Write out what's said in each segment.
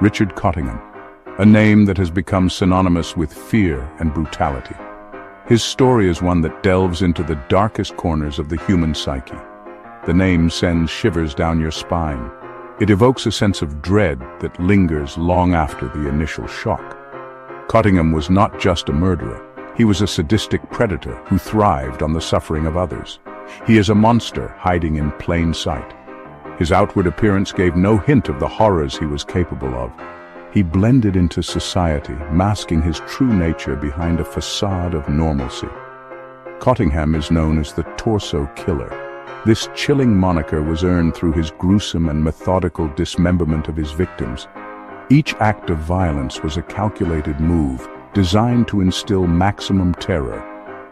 Richard Cottingham, a name that has become synonymous with fear and brutality. His story is one that delves into the darkest corners of the human psyche. The name sends shivers down your spine. It evokes a sense of dread that lingers long after the initial shock. Cottingham was not just a murderer. He was a sadistic predator who thrived on the suffering of others. He is a monster hiding in plain sight. His outward appearance gave no hint of the horrors he was capable of. He blended into society, masking his true nature behind a facade of normalcy. Cottingham is known as the Torso Killer. This chilling moniker was earned through his gruesome and methodical dismemberment of his victims. Each act of violence was a calculated move, designed to instill maximum terror.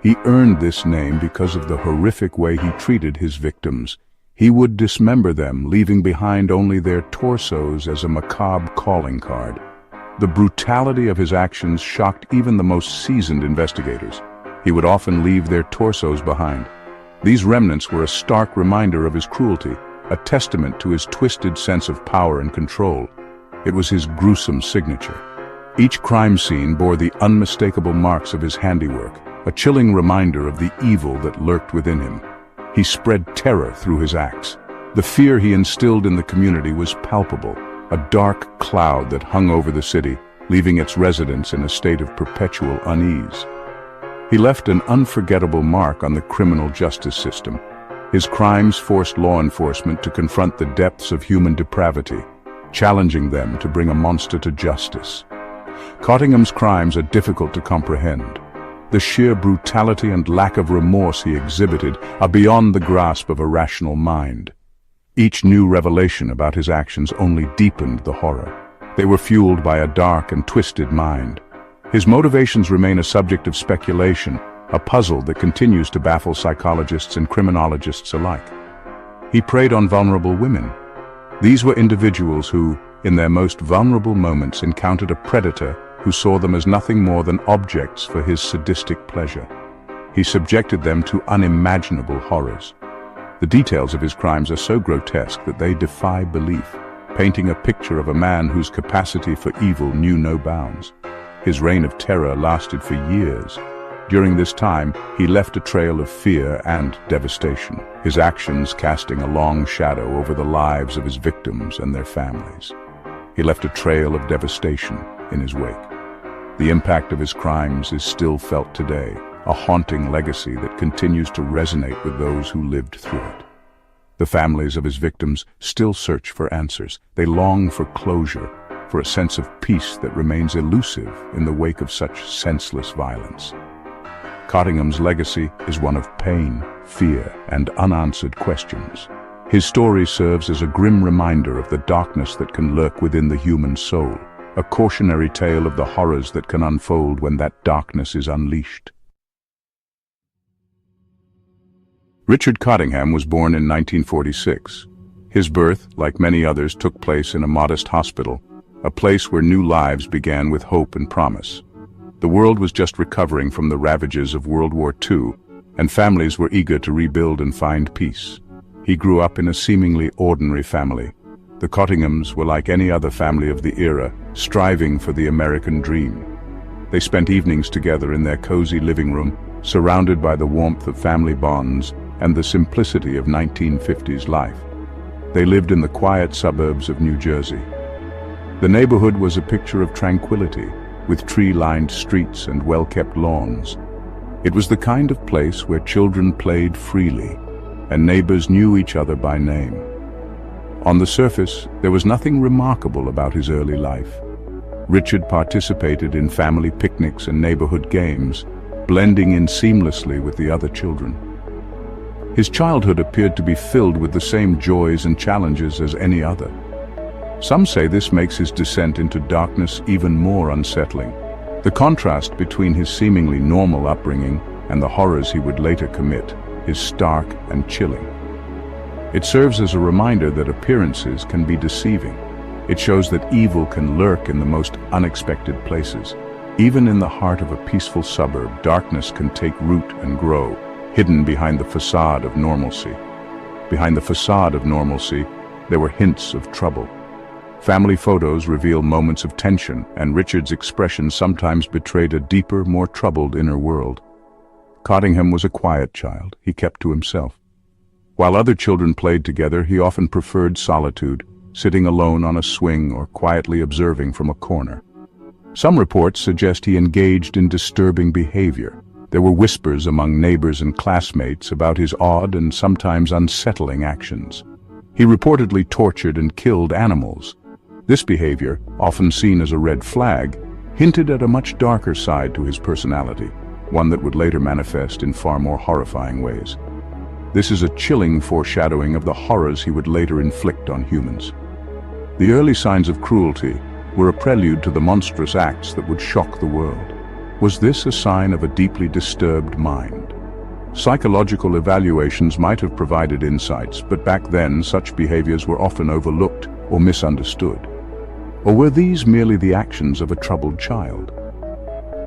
He earned this name because of the horrific way he treated his victims. He would dismember them, leaving behind only their torsos as a macabre calling card. The brutality of his actions shocked even the most seasoned investigators. He would often leave their torsos behind. These remnants were a stark reminder of his cruelty, a testament to his twisted sense of power and control. It was his gruesome signature. Each crime scene bore the unmistakable marks of his handiwork, a chilling reminder of the evil that lurked within him. He spread terror through his acts. The fear he instilled in the community was palpable, a dark cloud that hung over the city, leaving its residents in a state of perpetual unease. He left an unforgettable mark on the criminal justice system. His crimes forced law enforcement to confront the depths of human depravity, challenging them to bring a monster to justice. Cottingham's crimes are difficult to comprehend. The sheer brutality and lack of remorse he exhibited are beyond the grasp of a rational mind. Each new revelation about his actions only deepened the horror. They were fueled by a dark and twisted mind. His motivations remain a subject of speculation, a puzzle that continues to baffle psychologists and criminologists alike. He preyed on vulnerable women. These were individuals who, in their most vulnerable moments, encountered a predator who saw them as nothing more than objects for his sadistic pleasure. He subjected them to unimaginable horrors. The details of his crimes are so grotesque that they defy belief, painting a picture of a man whose capacity for evil knew no bounds. His reign of terror lasted for years. During this time, he left a trail of fear and devastation, his actions casting a long shadow over the lives of his victims and their families. He left a trail of devastation in his wake. The impact of his crimes is still felt today, a haunting legacy that continues to resonate with those who lived through it. The families of his victims still search for answers. They long for closure, for a sense of peace that remains elusive in the wake of such senseless violence. Cottingham's legacy is one of pain, fear, and unanswered questions. His story serves as a grim reminder of the darkness that can lurk within the human soul, a cautionary tale of the horrors that can unfold when that darkness is unleashed. Richard Cottingham was born in 1946. His birth, like many others, took place in a modest hospital, a place where new lives began with hope and promise. The world was just recovering from the ravages of World War II, and families were eager to rebuild and find peace. He grew up in a seemingly ordinary family. The Cottinghams were like any other family of the era, striving for the American dream. They spent evenings together in their cozy living room, surrounded by the warmth of family bonds and the simplicity of 1950s life. They lived in the quiet suburbs of New Jersey. The neighborhood was a picture of tranquility, with tree-lined streets and well-kept lawns. It was the kind of place where children played freely, and neighbors knew each other by name. On the surface, there was nothing remarkable about his early life. Richard participated in family picnics and neighborhood games, blending in seamlessly with the other children. His childhood appeared to be filled with the same joys and challenges as any other. Some say this makes his descent into darkness even more unsettling. The contrast between his seemingly normal upbringing and the horrors he would later commit is stark and chilling. It serves as a reminder that appearances can be deceiving. It shows that evil can lurk in the most unexpected places. Even in the heart of a peaceful suburb, darkness can take root and grow, hidden behind the facade of normalcy. Behind the facade of normalcy, there were hints of trouble. Family photos reveal moments of tension, and Richard's expression sometimes betrayed a deeper, more troubled inner world. Cottingham was a quiet child. He kept to himself. While other children played together, he often preferred solitude, sitting alone on a swing or quietly observing from a corner. Some reports suggest he engaged in disturbing behavior. There were whispers among neighbors and classmates about his odd and sometimes unsettling actions. He reportedly tortured and killed animals. This behavior, often seen as a red flag, hinted at a much darker side to his personality, one that would later manifest in far more horrifying ways. This is a chilling foreshadowing of the horrors he would later inflict on humans. The early signs of cruelty were a prelude to the monstrous acts that would shock the world. Was this a sign of a deeply disturbed mind? Psychological evaluations might have provided insights, but back then such behaviors were often overlooked or misunderstood. Or were these merely the actions of a troubled child?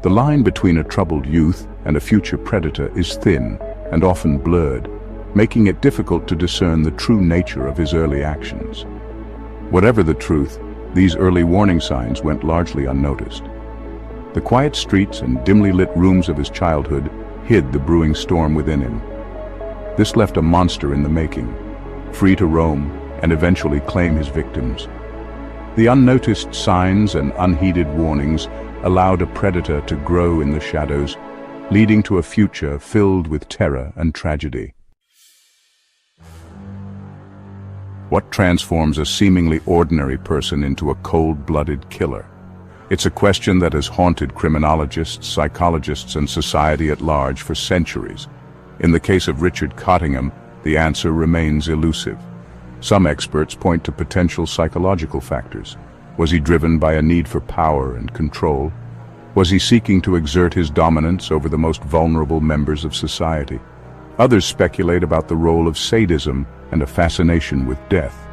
The line between a troubled youth and a future predator is thin and often blurred, making it difficult to discern the true nature of his early actions. Whatever the truth, these early warning signs went largely unnoticed. The quiet streets and dimly lit rooms of his childhood hid the brewing storm within him. This left a monster in the making, free to roam and eventually claim his victims. The unnoticed signs and unheeded warnings allowed a predator to grow in the shadows, leading to a future filled with terror and tragedy. What transforms a seemingly ordinary person into a cold-blooded killer? It's a question that has haunted criminologists, psychologists, and society at large for centuries. In the case of Richard Cottingham, the answer remains elusive. Some experts point to potential psychological factors. Was he driven by a need for power and control? Was he seeking to exert his dominance over the most vulnerable members of society? Others speculate about the role of sadism and a fascination with death.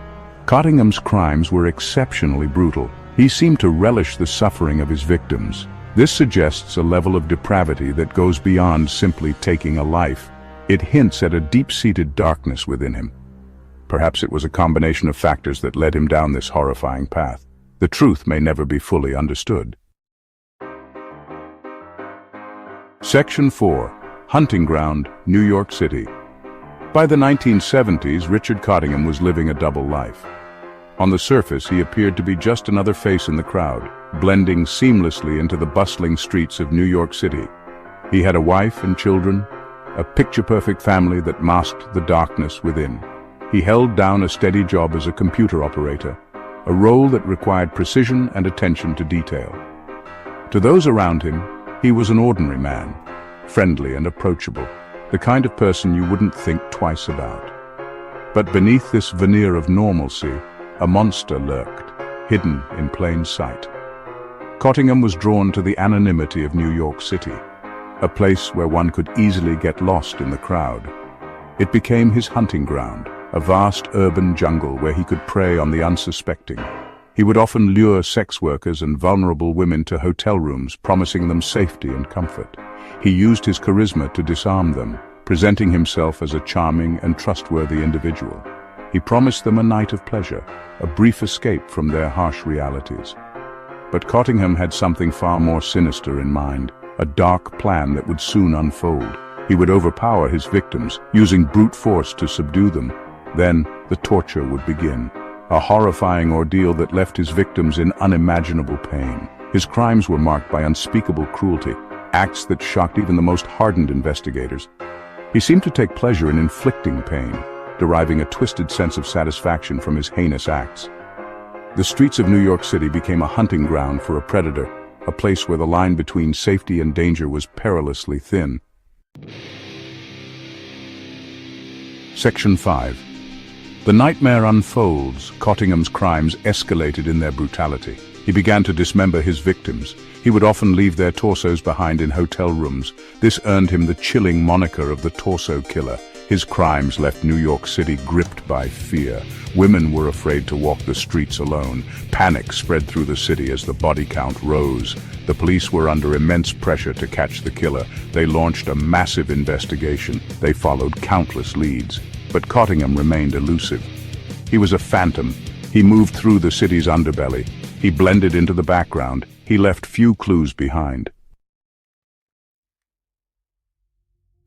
Cottingham's crimes were exceptionally brutal. He seemed to relish the suffering of his victims. This suggests a level of depravity that goes beyond simply taking a life. It hints at a deep-seated darkness within him. Perhaps it was a combination of factors that led him down this horrifying path. The truth may never be fully understood. Section 4. Hunting Ground, New York City. By the 1970s, Richard Cottingham was living a double life. On the surface, he appeared to be just another face in the crowd, blending seamlessly into the bustling streets of New York City. He had a wife and children, a picture-perfect family that masked the darkness within. He held down a steady job as a computer operator, a role that required precision and attention to detail. To those around him, he was an ordinary man, friendly and approachable, the kind of person you wouldn't think twice about. But beneath this veneer of normalcy, a monster lurked, hidden in plain sight. Cottingham was drawn to the anonymity of New York City, a place where one could easily get lost in the crowd. It became his hunting ground, a vast urban jungle where he could prey on the unsuspecting. He would often lure sex workers and vulnerable women to hotel rooms, promising them safety and comfort. He used his charisma to disarm them, presenting himself as a charming and trustworthy individual. He promised them a night of pleasure, a brief escape from their harsh realities. But Cottingham had something far more sinister in mind, a dark plan that would soon unfold. He would overpower his victims, using brute force to subdue them. Then, the torture would begin, a horrifying ordeal that left his victims in unimaginable pain. His crimes were marked by unspeakable cruelty, acts that shocked even the most hardened investigators. He seemed to take pleasure in inflicting pain, deriving a twisted sense of satisfaction from his heinous acts. The streets of New York City became a hunting ground for a predator, a place where the line between safety and danger was perilously thin. Section 5. The nightmare unfolds. Cottingham's crimes escalated in their brutality. He began to dismember his victims. He would often leave their torsos behind in hotel rooms. This earned him the chilling moniker of the Torso Killer. His crimes left New York City gripped by fear. Women were afraid to walk the streets alone. Panic spread through the city as the body count rose. The police were under immense pressure to catch the killer. They launched a massive investigation. They followed countless leads. But Cottingham remained elusive. He was a phantom, He moved through the city's underbelly. He blended into the background. He left few clues behind.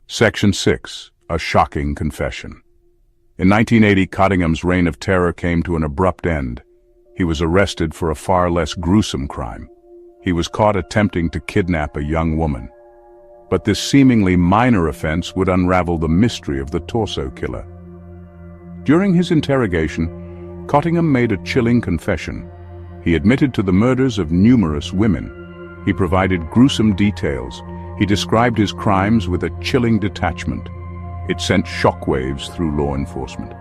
Section 6. A shocking confession. In 1980, Cottingham's reign of terror came to an abrupt end. He was arrested for a far less gruesome crime. He was caught attempting to kidnap a young woman. But this seemingly minor offense would unravel the mystery of the Torso Killer. During his interrogation, Cottingham made a chilling confession. He admitted to the murders of numerous women. He provided gruesome details. He described his crimes with a chilling detachment. It sent shockwaves through law enforcement.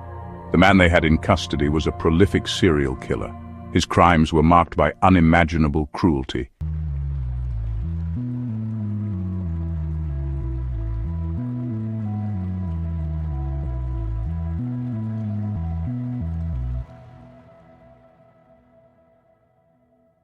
The man they had in custody was a prolific serial killer. His crimes were marked by unimaginable cruelty.